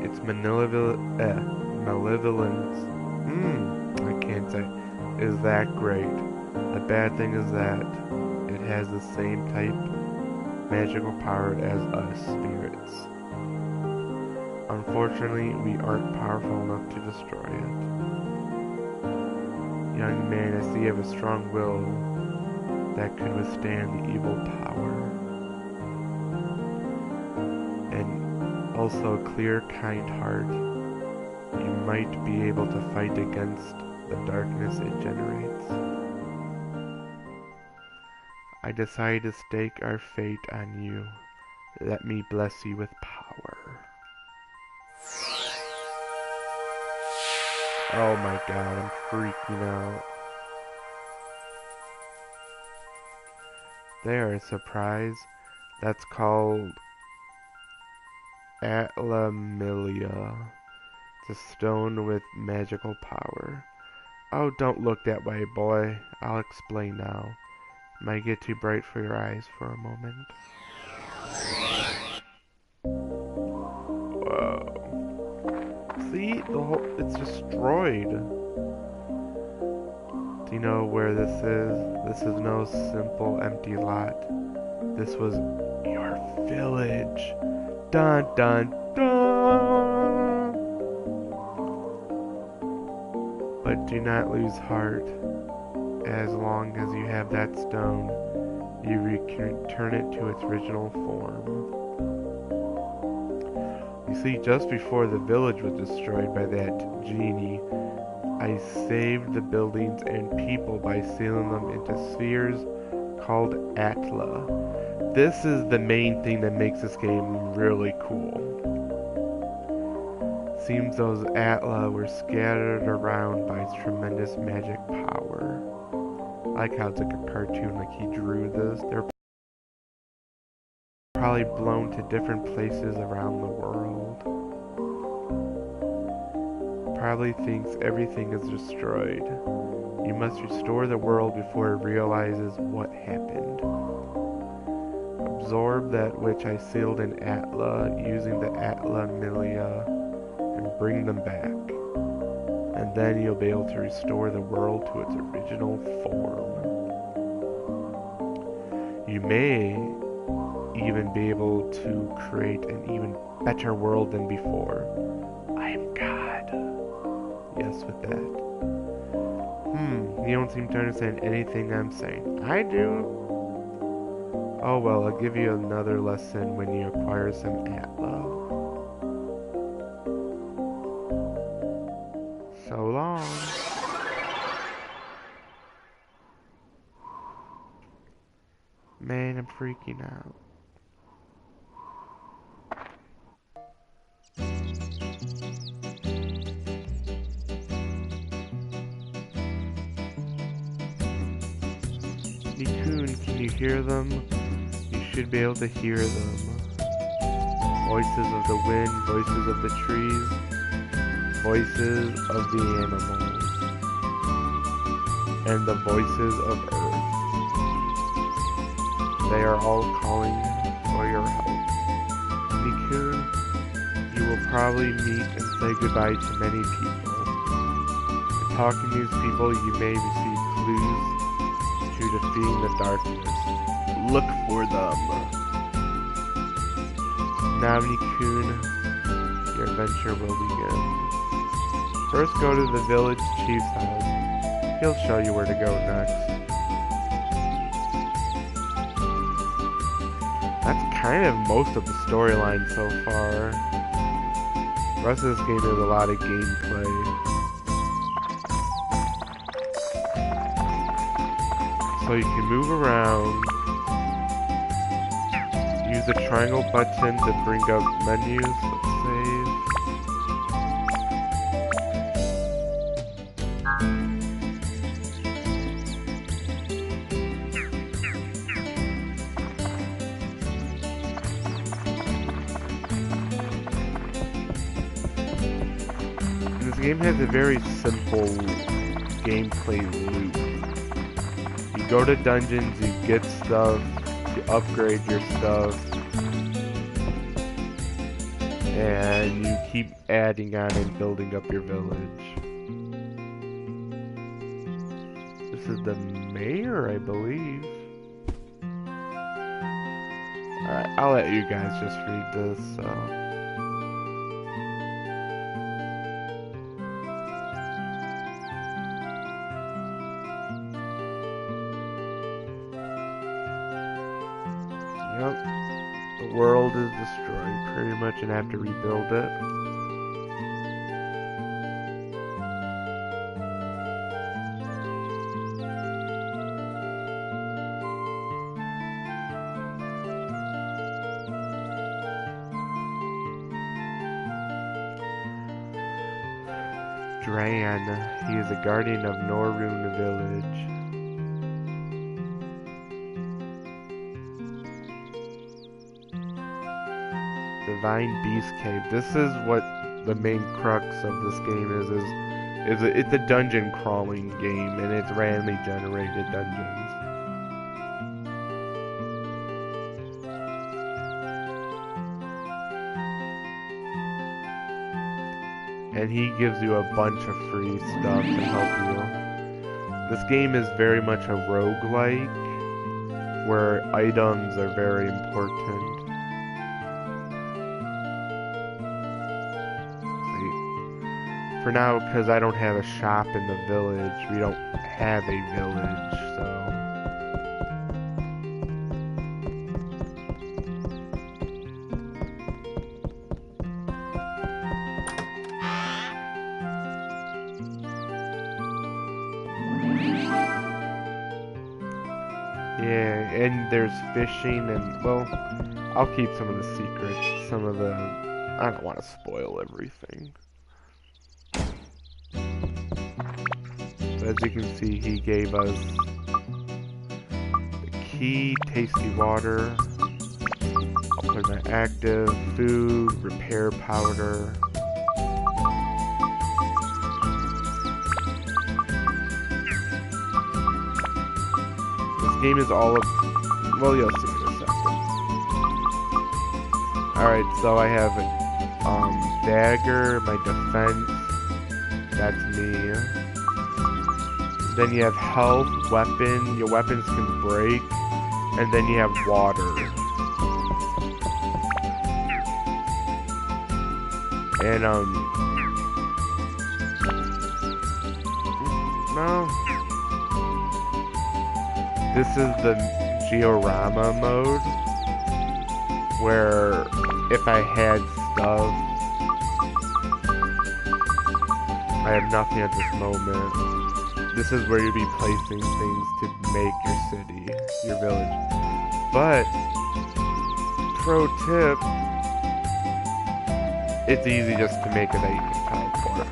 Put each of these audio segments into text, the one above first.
Its malevolence, I can't say, is that great. The bad thing is that it has the same type magical power as us spirits. Unfortunately, we aren't powerful enough to destroy it. Young man, I see you have a strong will that could withstand the evil power. And also a clear, kind heart. You might be able to fight against the darkness it generates. I decided to stake our fate on you. Let me bless you with power. Oh my god, I'm freaking out. There, a surprise. That's called Atlamilia. It's a stone with magical power. Oh, don't look that way, boy. I'll explain now. Might get too bright for your eyes for a moment. Whoa. See? It's destroyed. Do you know where this is? This is no simple empty lot. This was your village. Dun dun dun! But do not lose heart. As long as you have that stone, you return it to its original form. You see, just before the village was destroyed by that genie, I saved the buildings and people by sealing them into spheres called Atla. This is the main thing that makes this game really cool. Seems those Atla were scattered around by its tremendous magic power. I like how it's like a cartoon, like he drew this. They're probably blown to different places around the world. Probably thinks everything is destroyed. You must restore the world before it realizes what happened. Absorb that which I sealed in Atla using the Atlamilia and bring them back. And then you'll be able to restore the world to its original form. You may even be able to create an even better world than before. I am God. Yes, with that. You don't seem to understand anything I'm saying. I do. Oh well, I'll give you another lesson when you acquire some Atla. So long. Man, I'm freaking out. Nikun, can you hear them? You should be able to hear them. Voices of the wind, voices of the trees, voices of the animals, and the voices of earth. They are all calling for your help. Nikun, you will probably meet and say goodbye to many people. In talking to these people, you may receive clues to defeating the darkness. Look for them. Now, Nikun, your adventure will begin. First, go to the village chief's house. He'll show you where to go next. That's kind of most of the storyline so far. The rest of this game is a lot of gameplay. So you can move around. Use the triangle button to bring up menus. Let's save. This game has a very simple gameplay loop. You go to dungeons, you get stuff, you upgrade your stuff, And you keep adding on and building up your village. This is the mayor, I believe. Alright, I'll let you guys just read this, so. Yep. The world is destroyed pretty much and have to rebuild it. Dran, he is a guardian of Norrune village. Divine Beast Cave. This is what the main crux of this game is it's a dungeon crawling game, and it's randomly generated dungeons. And he gives you a bunch of free stuff to help you. This game is very much a roguelike, where items are very important. For now, because I don't have a shop in the village, we don't have a village, so... Yeah, and there's fishing and, well, I'll keep some of the secrets, some of the... I don't want to spoil everything. As you can see, he gave us the key, tasty water, I'll put my active, food, repair powder. This game is all of, well, you'll see in a second. Alright, so I have dagger, my defense, that's me. Then you have health, weapon, your weapons can break, and then you have water. And, no. This is the Georama mode, where if I had stuff, I have nothing at this moment. This is where you'll be placing things to make your city, your village. But, pro tip, it's easy just to make it that you can teleport.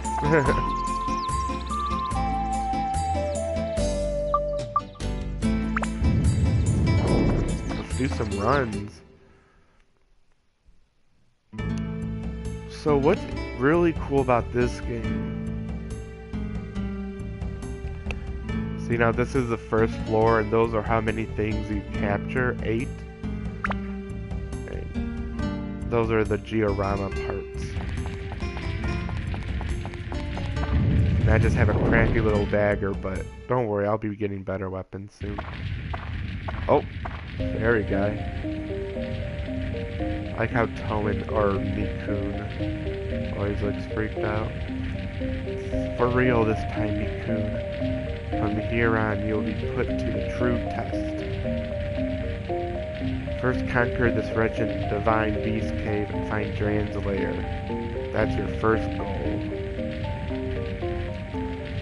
Let's do some runs. So what's really cool about this game? See, now this is the first floor, and those are how many things you capture. 8. And those are the Georama parts. And I just have a crappy little dagger, but don't worry, I'll be getting better weapons soon. Oh, fairy guy. I like how Toman, or Mikun, always looks freaked out. For real this time, Mikun. From here on, you'll be put to the true test. First, conquer this wretched divine beast cave and find Dran's lair. That's your first goal.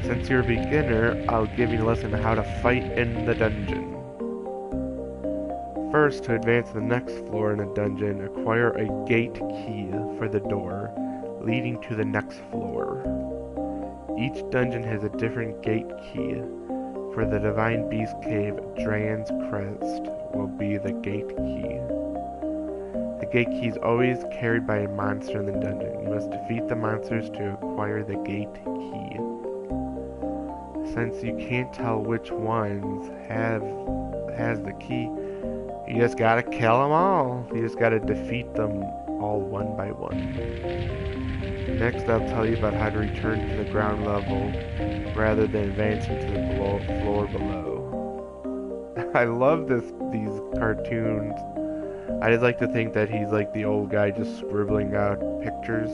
Since you're a beginner, I'll give you a lesson on how to fight in the dungeon. First, to advance to the next floor in a dungeon, acquire a gate key for the door, leading to the next floor. Each dungeon has a different gate key. For the Divine Beast Cave, Dran's Crest will be the gate key. The gate key is always carried by a monster in the dungeon. You must defeat the monsters to acquire the gate key. Since you can't tell which ones has the key, you just gotta kill them all. You just gotta defeat them all one by one. Next, I'll tell you about how to return to the ground level rather than advancing to the floor below. I love these cartoons. I just like to think that he's like the old guy just scribbling out pictures.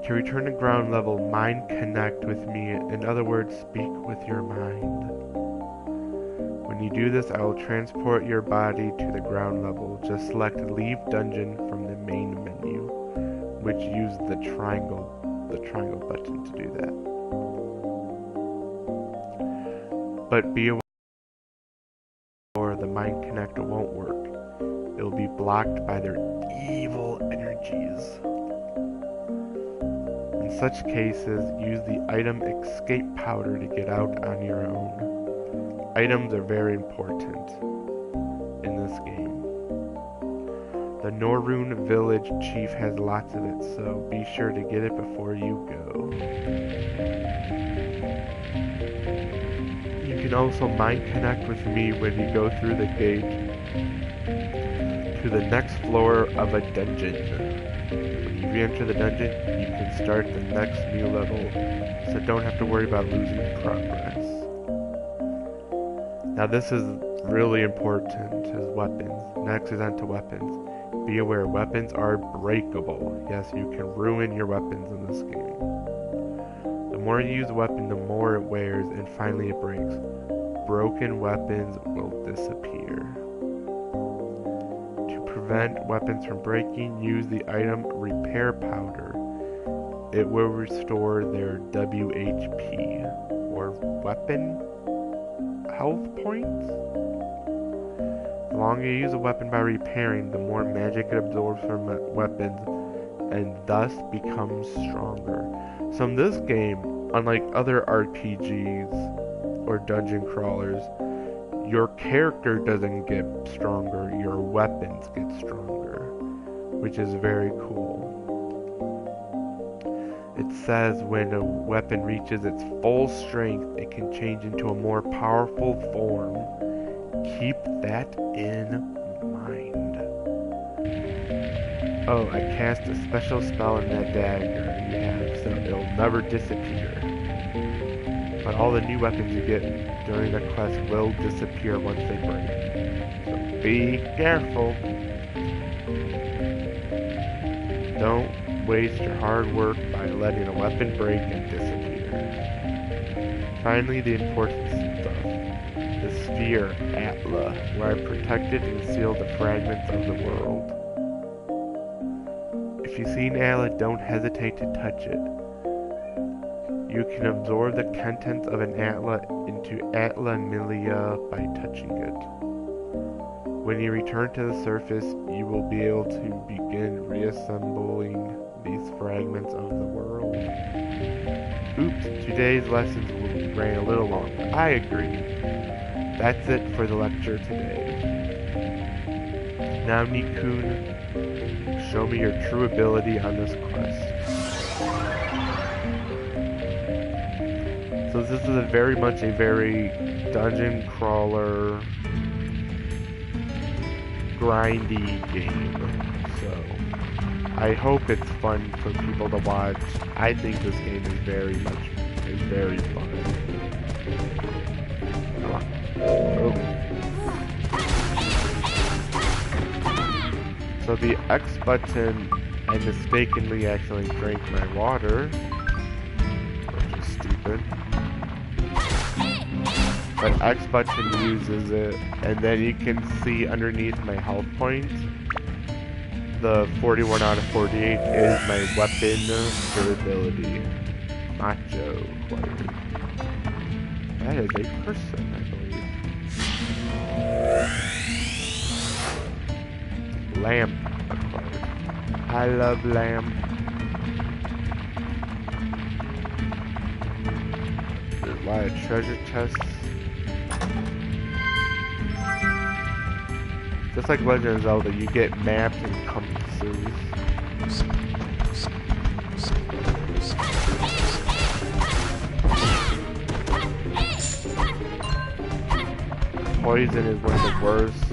To return to ground level, mind connect with me. In other words, speak with your mind. When you do this, I will transport your body to the ground level. Just select Leave Dungeon from the main menu, which use the triangle button to do that. But be aware the mind connector won't work. It will be blocked by their evil energies. In such cases, use the item escape powder to get out on your own. Items are very important in this game. The Norrune village chief has lots of it, so be sure to get it before you go. You can also mind connect with me when you go through the gate to the next floor of a dungeon. When you re-enter the dungeon, you can start the next new level, so don't have to worry about losing progress. Now this is really important as weapons. Next is onto weapons. Be aware, weapons are breakable. Yes, you can ruin your weapons in this game. The more you use a weapon, the more it wears, and finally it breaks. Broken weapons will disappear. To prevent weapons from breaking, use the item Repair Powder. It will restore their WHP, or weapon health points? The longer you use a weapon by repairing, the more magic it absorbs from weapons, and thus becomes stronger. So in this game, unlike other RPGs or dungeon crawlers, your character doesn't get stronger, your weapons get stronger, which is very cool. It says when a weapon reaches its full strength, it can change into a more powerful form. Keep that in mind. Oh, I cast a special spell in that dagger you have, so it'll never disappear. But all the new weapons you get during the quest will disappear once they break. So be careful. Don't waste your hard work by letting a weapon break and disappear. Finally, the important stuff. The sphere, Atla, where I protected and sealed the fragments of the world. If you see an Atla, don't hesitate to touch it. You can absorb the contents of an Atla into Atla Milia by touching it. When you return to the surface, you will be able to begin reassembling these fragments of the world. Oops, today's lessons ran a little long. I agree. That's it for the lecture today. Now, Nikun, show me your true ability on this quest. So this is a very dungeon crawler, grindy game. So I hope it's fun for people to watch. I think this game is very fun. Oh. So the X button, I mistakenly accidentally drank my water, which is stupid. But X button uses it, and then you can see underneath my health points, the 41 out of 48 is my weapon durability. Macho acquired. That is a person, I believe. Lamp acquired. I love lamp. There's a lot of treasure chests. Just like Legend of Zelda, you get maps and compasses. Poison is one of the worst